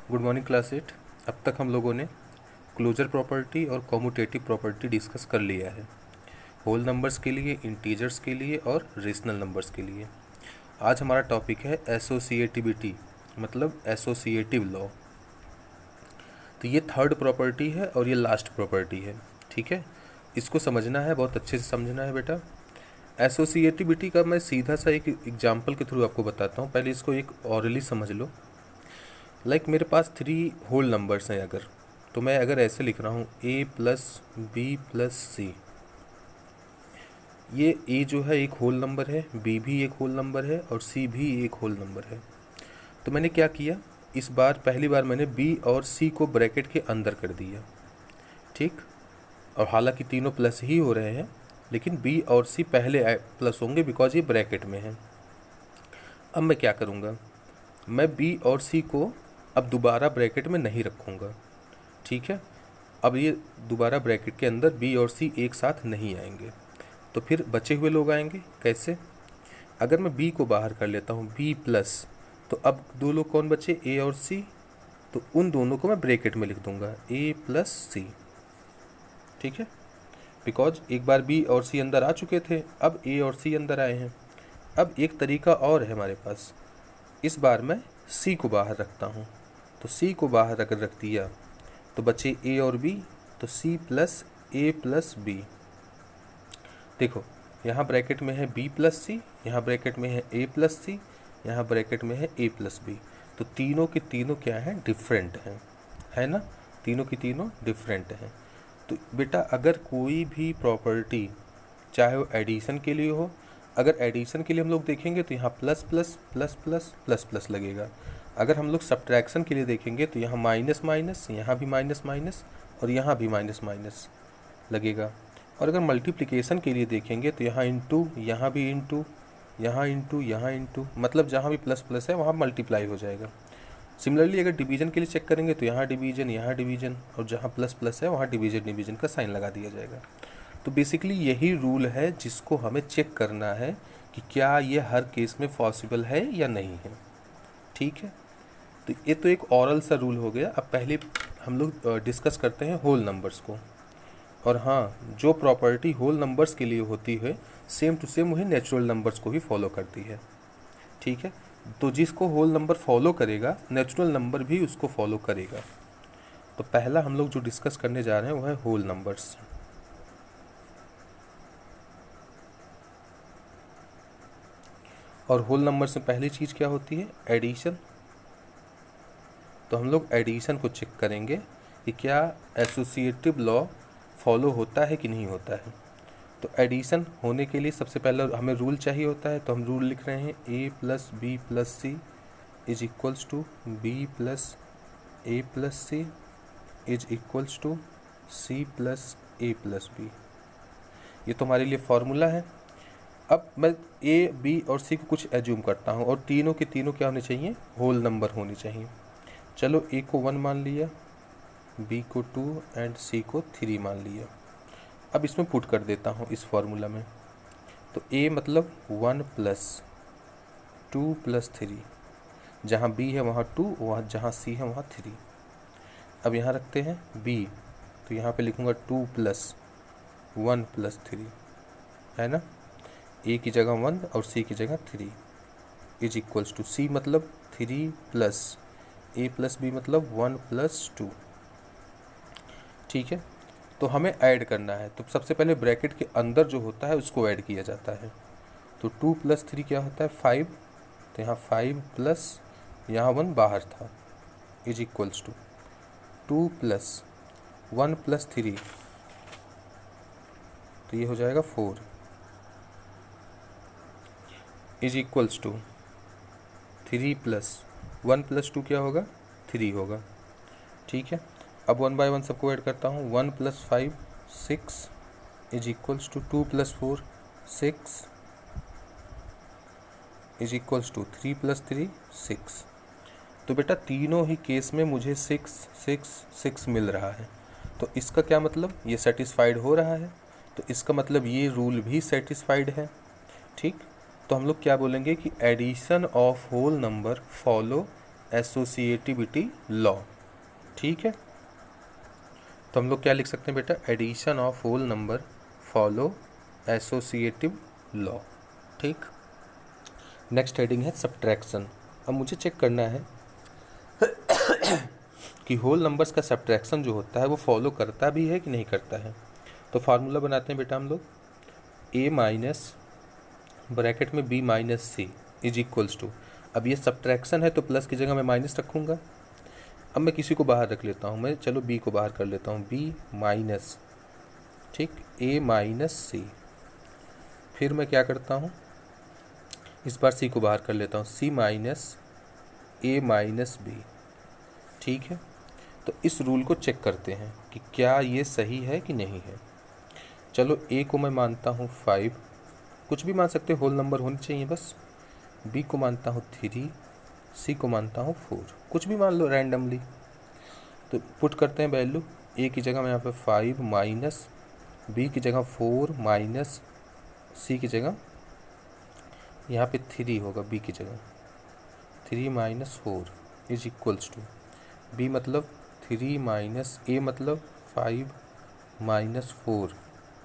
Good morning class 8। अब तक हम लोगों ने क्लोजर प्रॉपर्टी और कॉम्यूटेटिव प्रॉपर्टी डिस्कस कर लिया है, होल नंबर्स के लिए, इंटीजर्स के लिए और रेशनल नंबर्स के लिए। आज हमारा टॉपिक है एसोसिएटिविटी, मतलब एसोसिएटिव लॉ। तो ये थर्ड प्रॉपर्टी है और ये लास्ट प्रॉपर्टी है, ठीक है। इसको समझना है, बहुत अच्छे से समझना है बेटा। एसोसिएटिविटी का मैं सीधा सा एक एग्जाम्पल के थ्रू आपको बताता हूँ, पहले इसको एक ऑरली समझ लो। मेरे पास 3 होल नंबर्स हैं अगर, तो मैं अगर ऐसे लिख रहा हूँ a प्लस बी प्लस सी, ये a जो है एक होल नंबर है, b भी एक होल नंबर है और c भी एक होल नंबर है। तो मैंने क्या किया, इस बार पहली बार मैंने b और c को ब्रैकेट के अंदर कर दिया, ठीक। और हालांकि तीनों प्लस ही हो रहे हैं, लेकिन b और c पहले प्लस होंगे बिकॉज ये ब्रैकेट में है। अब मैं क्या करूँगा, मैं b और c को अब दोबारा ब्रैकेट में नहीं रखूँगा, ठीक है। अब ये दोबारा ब्रैकेट के अंदर b और c एक साथ नहीं आएंगे, तो फिर बचे हुए लोग आएंगे कैसे। अगर मैं b को बाहर कर लेता हूँ b प्लस, तो अब दो लोग कौन बचे, a और c, तो उन दोनों को मैं ब्रैकेट में लिख दूंगा a प्लस सी, ठीक है। बिकॉज एक बार b और c अंदर आ चुके थे, अब a और c अंदर आए हैं। अब एक तरीका और है हमारे पास, इस बार मैं c को बाहर रखता हूँ, तो c को बाहर रख दिया तो बचे a और b, तो c plus a plus B. देखो यहाँ ब्रैकेट में है b प्लस सी, यहाँ ब्रैकेट में है a प्लस सी, यहाँ ब्रैकेट में है a प्लस बी। तो तीनों के तीनों क्या हैं, डिफरेंट हैं, है ना। तीनों की तीनों डिफरेंट हैं। तो बेटा अगर कोई भी प्रॉपर्टी, चाहे वो एडिशन के लिए हो, अगर एडिशन के लिए हम लोग देखेंगे तो यहाँ plus plus plus plus plus plus लगेगा। अगर हम लोग सब्ट्रैक्शन के लिए देखेंगे तो यहाँ माइनस माइनस, यहाँ भी माइनस माइनस और यहाँ भी माइनस माइनस लगेगा। और अगर मल्टीप्लिकेशन के लिए देखेंगे तो यहाँ इंटू, यहाँ भी इंटू, यहाँ इंटू, यहाँ इंटू, मतलब जहाँ भी प्लस प्लस है वहाँ मल्टीप्लाई हो जाएगा। सिमिलरली अगर डिवीजन के लिए चेक करेंगे तो यहाँ डिवीजन और जहाँ प्लस प्लस है वहाँ डिवीजन का साइन लगा दिया जाएगा। तो बेसिकली यही रूल है जिसको हमें चेक करना है कि क्या ये हर केस में पॉसिबल है या नहीं है, ठीक है। तो ये तो एक ऑरल सा रूल हो गया। अब पहले हम लोग डिस्कस करते हैं होल नंबर्स को। और हाँ, जो प्रॉपर्टी होल नंबर्स के लिए होती है सेम टू सेम वही नेचुरल नंबर्स को भी फॉलो करती है, ठीक है। तो जिसको होल नंबर फॉलो करेगा, नेचुरल नंबर भी उसको फॉलो करेगा। तो पहला हम लोग जो डिस्कस करने जा रहे हैं वो है होल नंबर्स। और होल नंबर से पहली चीज़ क्या होती है, एडिशन। तो हम लोग एडिशन को चेक करेंगे कि क्या एसोसिएटिव लॉ फॉलो होता है कि नहीं होता है। तो एडिशन होने के लिए सबसे पहले हमें रूल चाहिए होता है, तो हम रूल लिख रहे हैं a plus B plus C is equals to B plus A plus C is equals to सी प्लस ए प्लस बी। ये तो हमारे लिए फॉर्मूला है। अब मैं ए, बी और सी को कुछ एज्यूम करता हूँ और तीनों के तीनों क्या होने चाहिए, होल नंबर होने चाहिए। चलो ए को 1 मान लिया, बी को 2 एंड सी को 3 मान लिया। अब इसमें पुट कर देता हूँ इस फॉर्मूला में। तो a मतलब 1 प्लस 2 प्लस 3, जहाँ b है वहाँ 2, वहाँ जहाँ c है वहाँ 3। अब यहाँ रखते हैं b, तो यहाँ पे लिखूँगा 2 प्लस 1 प्लस 3, है ना। a की जगह 1 और c की जगह 3 इज इक्वल्स टू c मतलब 3 प्लस a प्लस b मतलब 1 प्लस 2, ठीक है। तो हमें ऐड करना है, तो सबसे पहले ब्रैकेट के अंदर जो होता है उसको ऐड किया जाता है। तो 2 प्लस 3 क्या होता है, 5। तो यहाँ 5 प्लस यहाँ 1 बाहर था is equals to 2 plus 1 plus 3, तो ये हो जाएगा 4 is equals to 3 plus 1 plus 2 क्या होगा, 3 होगा, ठीक है। अब 1 बाय 1 सबको ऐड करता हूँ, 1 plus 5 6 is equals to 2 plus 4 6 is equals to 3 plus 3 6। तो बेटा तीनों ही केस में मुझे 6 6 6 मिल रहा है। तो इसका क्या मतलब, ये सेटिस्फाइड हो रहा है, तो इसका मतलब ये रूल भी सेटिस्फाइड है, ठीक। तो हम लोग क्या बोलेंगे कि addition of whole number follow associativity law. ठीक है, तो हम लोग क्या लिख सकते हैं बेटा, addition of whole number follow associative law. ठीक, नेक्स्ट हेडिंग है सब्ट्रैक्शन। अब मुझे चेक करना है कि होल नंबर्स का सब्ट्रैक्शन जो होता है वो फॉलो करता भी है कि नहीं करता है। तो फार्मूला बनाते हैं बेटा हम लोग, a माइनस ब्रैकेट में b minus C is equals to, अब ये सब्ट्रैक्शन है तो प्लस की जगह मैं माइनस रखूँगा। अब मैं किसी को बाहर रख लेता हूँ, मैं चलो b को बाहर कर लेता हूँ, b माइनस, ठीक, a माइनस सी। फिर मैं क्या करता हूँ, इस बार c को बाहर कर लेता हूँ, c minus a minus b। ठीक है, तो इस रूल को चेक करते हैं कि क्या ये सही है कि नहीं है। चलो a को मैं मानता हूँ 5, कुछ भी मान सकते, होल नंबर होनी चाहिए बस। b को मानता हूँ 3, c को मानता हूँ 4, कुछ भी मान लो रैंडमली। तो पुट करते हैं वैल्यू, a की जगह मैं यहाँ पे 5 माइनस, b की जगह 4 माइनस, c की जगह यहाँ पे 3 होगा, b की जगह 3 minus 4 is equals to, b मतलब 3 माइनस a मतलब 5 minus 4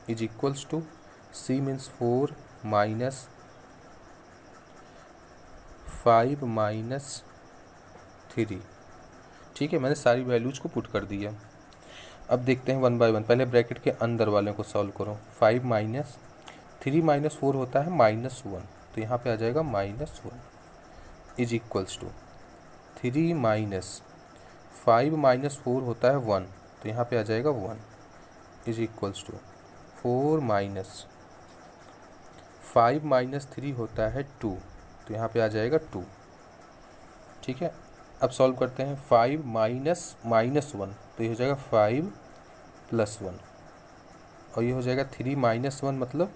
is equals to c means 4 minus 5 minus 3। ठीक है, मैंने सारी वैल्यूज को पुट कर दिया। अब देखते हैं वन बाय वन, पहले ब्रैकेट के अंदर वाले को सॉल्व करो। 5 माइनस 3 माइनस 4 होता है -1, तो यहाँ पे आ जाएगा -1 is equals to 3 minus 5 minus 4 होता है 1, तो यहाँ पे आ जाएगा 1 is equals to 4 minus 5 minus 3 होता है 2, तो यहाँ पे आ जाएगा 2। ठीक है, अब सॉल्व करते हैं, 5 माइनस -1, तो ये हो जाएगा 5 + 1, और ये हो जाएगा 3 माइनस 1 मतलब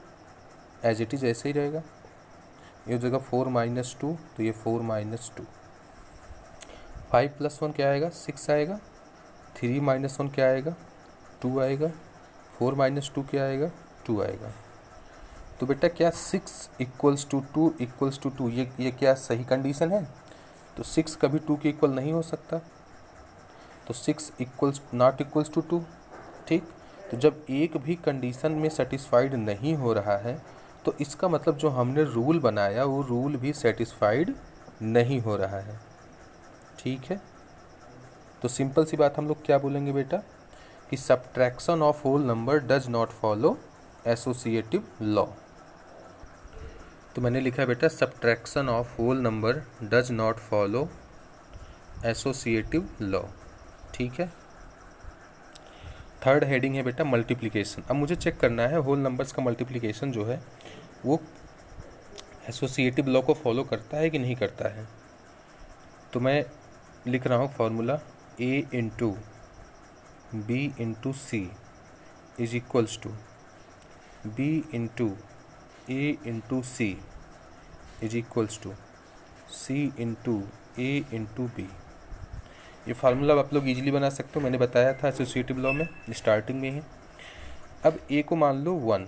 एज इट इज़ ऐसे ही रहेगा। ये हो जाएगा 4 माइनस 2, तो ये 4 माइनस 2। 5 + 1 क्या आएगा, 6 आएगा। 3 माइनस 1 क्या आएगा, 2 आएगा। 4 माइनस 2 क्या आएगा, 2 आएगा। तो बेटा क्या 6 इक्वल्स टू 2 इक्वल्स टू 2, ये क्या सही कंडीशन है? तो 6 कभी 2 के इक्वल नहीं हो सकता, तो 6 इक्वल्स नॉट इक्वल्स टू 2। ठीक, तो जब एक भी कंडीशन में सेटिस्फाइड नहीं हो रहा है तो इसका मतलब जो हमने रूल बनाया वो रूल भी सेटिस्फाइड नहीं हो रहा है। ठीक है, तो सिंपल सी बात हम लोग क्या बोलेंगे बेटा कि subtraction of whole number does not follow associative law. तो मैंने लिखा है बेटा subtraction of whole number does not follow associative law. ठीक है, थर्ड हेडिंग है बेटा मल्टीप्लिकेशन। अब मुझे चेक करना है होल नंबर्स का मल्टीप्लिकेशन जो है वो एसोसिएटिव लॉ को फॉलो करता है कि नहीं करता है। तो मैं लिख रहा हूँ formula, a into B into C is equals to b into A into C is equals to c into A into B. ये फार्मूला आप लोग इजीली बना सकते हो, मैंने बताया था एसोसिएटिव लॉ में स्टार्टिंग में ही। अब a को मान लो 1,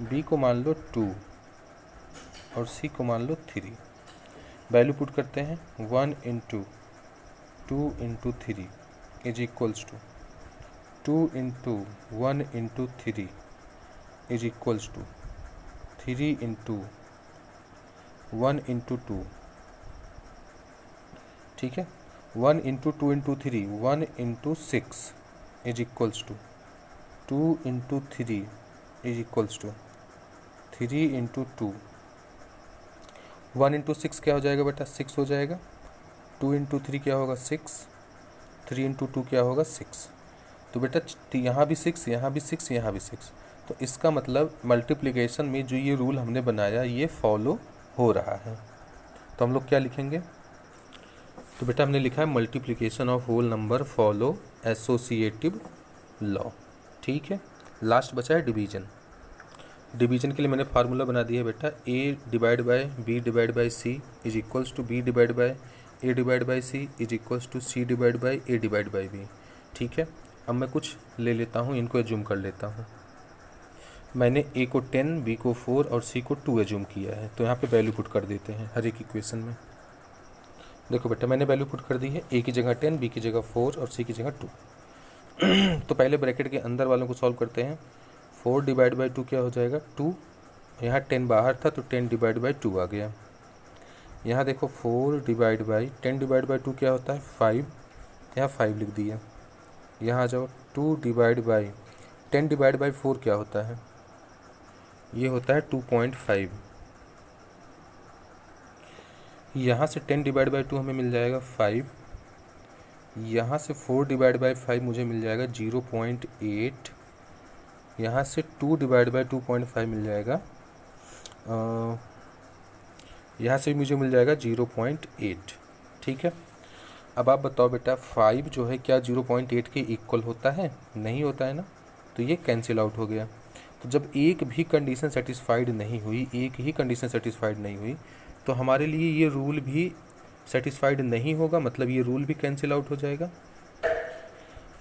b को मान लो 2 और c को मान लो 3। वैल्यू पुट करते हैं, 1 into 2 into 3 is equals to 2 into 1 into 3 is equals to 3 into 1 into 2। ठीक है, 1 into 2 into 3, 1 into 6 is equals to 2 into 3 is equals to 3 into 2। 1 into 6 क्या हो जाएगा बेटा, 6 हो जाएगा। 2 इंटू 3 क्या होगा, 6। 3 इंटू 2 क्या होगा, 6। तो बेटा यहाँ भी 6, यहाँ भी 6, यहाँ भी 6। तो इसका मतलब मल्टीप्लिकेशन में जो ये रूल हमने बनाया ये फॉलो हो रहा है। तो हम लोग क्या लिखेंगे, तो बेटा हमने लिखा है multiplication of whole number follow associative law. ठीक है, लास्ट बचा है डिवीजन। डिवीजन के लिए मैंने फार्मूला बना दिया है बेटा, a divide by b divide by c is equals to b divide by a divide by c is equals to c divide by a divide by b। ठीक है, अब मैं कुछ ले लेता हूँ, इनको एज्यूम कर लेता हूँ। मैंने a को 10, b को 4 और c को 2 एज्यूम किया है, तो यहाँ पे वैल्यू पुट कर देते हैं हर एक इक्वेशन में। देखो बेटा मैंने वैल्यू पुट कर दी है, ए की जगह 10, बी की जगह 4 और सी की जगह 2। तो पहले ब्रैकेट के अंदर वालों को सॉल्व करते हैं। 4 डिवाइड बाई 2 क्या हो जाएगा 2, यहाँ 10 बाहर था तो 10 डिवाइड बाई 2 आ गया। यहाँ देखो 4 डिवाइड बाई 10 डिवाइड बाई 2 क्या होता है 5, यहाँ 5 लिख दिया। यहाँ आ जाओ 2 डिवाइड बाई 10 डिवाइड बाई 4 क्या होता है, ये होता है 2.5। यहाँ से 10 डिवाइड बाई 2 हमें मिल जाएगा 5, यहाँ से 4 डिवाइड बाई 5 मुझे मिल जाएगा 0.8, यहाँ से 2 डिवाइड बाई 2.5 मिल जाएगा, यहाँ से मुझे मिल जाएगा 0.8। ठीक है, अब आप बताओ बेटा 5 जो है क्या 0.8 के इक्वल होता है, नहीं होता है ना, तो ये कैंसिल आउट हो गया। तो जब एक भी कंडीशन सेटिस्फाइड नहीं हुई, एक ही कंडीशन सेटिस्फाइड नहीं हुई, तो हमारे लिए ये रूल भी सेटिस्फाइड नहीं होगा, मतलब ये रूल भी कैंसिल आउट हो जाएगा।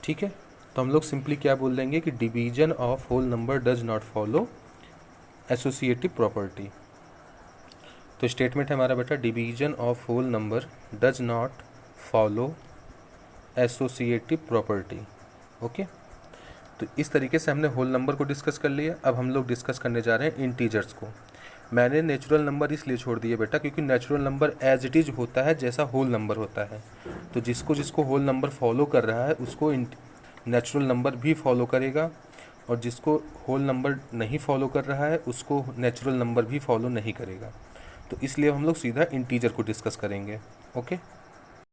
ठीक है, तो हम लोग सिंपली क्या बोल देंगे कि division of whole number does not follow associative property. तो स्टेटमेंट है हमारा बेटा division of whole number does not follow associative property. Okay, तो इस तरीके से हमने होल नंबर को डिस्कस कर लिया। अब हम लोग डिस्कस करने जा रहे हैं इंटीजर्स को। मैंने नेचुरल नंबर इसलिए छोड़ दिए बेटा क्योंकि natural number as it is होता है जैसा होल नंबर होता है, तो जिसको जिसको होल नंबर फॉलो कर रहा है उसको नेचुरल नंबर भी फॉलो करेगा, और जिसको होल नंबर नहीं फॉलो कर रहा है उसको नेचुरल नंबर भी फॉलो नहीं करेगा। तो इसलिए हम लोग सीधा इंटीजर को डिस्कस करेंगे। ओके।